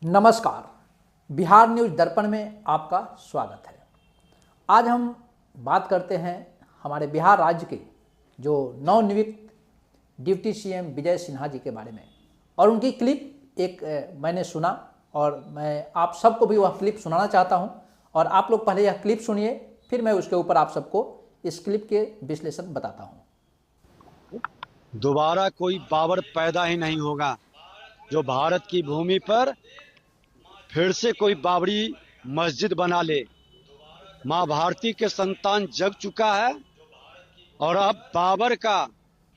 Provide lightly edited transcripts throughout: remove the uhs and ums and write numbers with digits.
नमस्कार। बिहार न्यूज़ दर्पण में आपका स्वागत है। आज हम बात करते हैं हमारे बिहार राज्य के जो नवनियुक्त डिप्टी सीएम विजय सिन्हा जी के बारे में, और उनकी क्लिप एक मैंने सुना और मैं आप सबको भी वह क्लिप सुनाना चाहता हूं। और आप लोग पहले यह क्लिप सुनिए, फिर मैं उसके ऊपर आप सबको इस क्लिप के विश्लेषण बताता हूं। दोबारा कोई बाबर पैदा ही नहीं होगा जो भारत की भूमि पर फिर से कोई बाबरी मस्जिद बना ले। मां भारती के संतान जग चुका है और अब बाबर का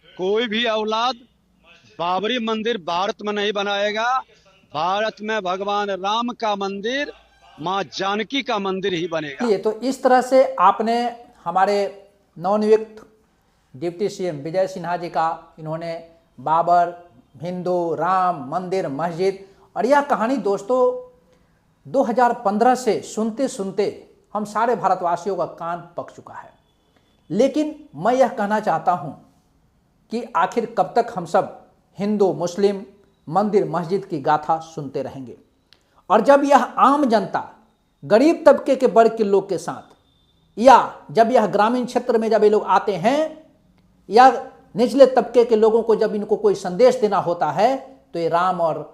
कोई भी औलाद बाबरी मंदिर भारत में नहीं बनाएगा। भारत में भगवान राम का मंदिर, मां जानकी का मंदिर ही बनेगा। तो इस तरह से आपने हमारे नवनियुक्त डिप्टी सीएम विजय सिन्हा जी का, इन्होंने बाबर, हिंदू, राम मंदिर, मस्जिद, और यह कहानी दोस्तों 2015 से सुनते सुनते हम सारे भारतवासियों का कान पक चुका है। लेकिन मैं यह कहना चाहता हूं कि आखिर कब तक हम सब हिंदू, मुस्लिम, मंदिर, मस्जिद की गाथा सुनते रहेंगे। और जब यह आम जनता, गरीब तबके के वर्ग के लोग के साथ, या जब यह ग्रामीण क्षेत्र में जब ये लोग आते हैं, या निचले तबके के लोगों को जब इनको कोई संदेश देना होता है, तो ये राम और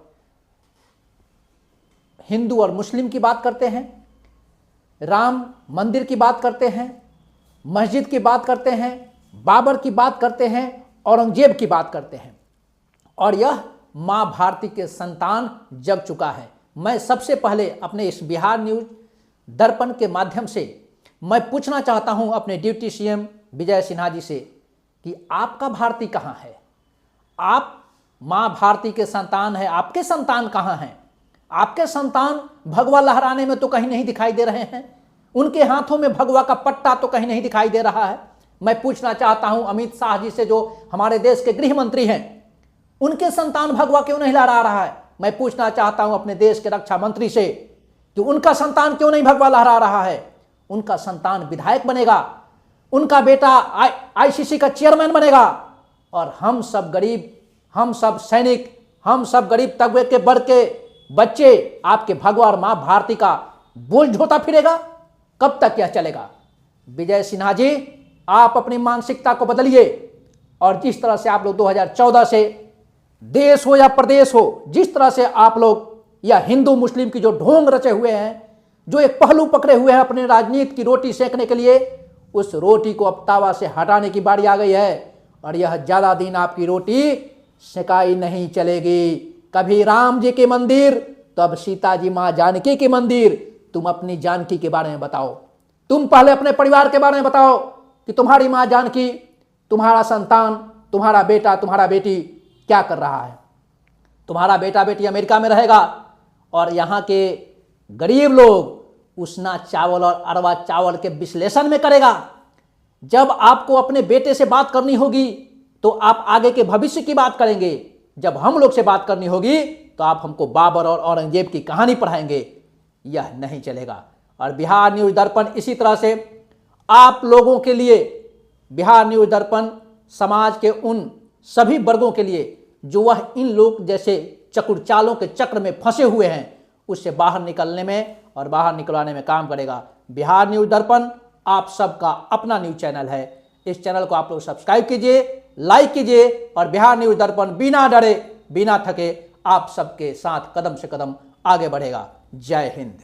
हिंदू और मुस्लिम की बात करते हैं, राम मंदिर की बात करते हैं, मस्जिद की बात करते हैं, बाबर की बात करते हैं, औरंगजेब की बात करते हैं। और यह मां भारती के संतान जग चुका है। मैं सबसे पहले अपने इस बिहार न्यूज़ दर्पण के माध्यम से मैं पूछना चाहता हूं अपने डिप्टी सीएम विजय सिन्हा जी से कि आपका भारती कहां है? आप मां भारती के संतान है, आपके संतान कहां हैं? आपके संतान भगवा लहराने में तो कहीं नहीं दिखाई दे रहे हैं, उनके हाथों में भगवा का पट्टा तो कहीं नहीं दिखाई दे रहा है। मैं पूछना चाहता हूं अमित शाह जी से, जो हमारे देश के गृह मंत्री हैं, उनके संतान भगवा क्यों नहीं लहरा रहा है? मैं पूछना चाहता हूं अपने देश के रक्षा मंत्री से कि उनका संतान क्यों नहीं भगवा लहरा रहा है? उनका संतान विधायक बनेगा, उनका बेटा आईसीसी का चेयरमैन बनेगा, और हम सब गरीब, हम सब सैनिक, हम सब गरीब तबके के वर्ग के बच्चे आपके भगवा और मां भारती का बोझ ढोता फिरेगा। कब तक यह चलेगा? विजय सिन्हा जी, आप अपनी मानसिकता को बदलिए, और जिस तरह से आप लोग 2014 से देश हो या प्रदेश हो, जिस तरह से आप लोग या हिंदू मुस्लिम की जो ढोंग रचे हुए हैं, जो एक पहलू पकड़े हुए हैं अपने राजनीति की रोटी सेकने के लिए, उस रोटी को अब तावा से हटाने की बारी आ गई है। और यह ज्यादा दिन आपकी रोटी सेकाई नहीं चलेगी। कभी राम जी के मंदिर, तो अब सीता जी मां जानकी के मंदिर। तुम अपनी जानकी के बारे में बताओ, तुम पहले अपने परिवार के बारे में बताओ कि तुम्हारी मां जानकी, तुम्हारा संतान, तुम्हारा बेटा, तुम्हारा बेटी क्या कर रहा है। तुम्हारा बेटा बेटी अमेरिका में रहेगा और यहाँ के गरीब लोग उसना चावल और अरवा चावल के विश्लेषण में करेगा। जब आपको अपने बेटे से बात करनी होगी तो आप आगे के भविष्य की बात करेंगे, जब हम लोग से बात करनी होगी तो आप हमको बाबर और औरंगजेब की कहानी पढ़ाएंगे। यह नहीं चलेगा। और बिहार न्यूज़ दर्पण इसी तरह से आप लोगों के लिए, बिहार न्यूज़ दर्पण समाज के उन सभी वर्गों के लिए जो वह इन लोग जैसे चकुरचालों के चक्र में फंसे हुए हैं, उससे बाहर निकलने में और बाहर निकलवाने में काम करेगा। बिहार न्यूज़ दर्पण आप सबका अपना न्यूज़ चैनल है। इस चैनल को आप लोग सब्सक्राइब कीजिए, लाइक कीजिए, और बिहार न्यूज़ दर्पण बिना डरे, बिना थके आप सबके साथ कदम से कदम आगे बढ़ेगा। जय हिंद।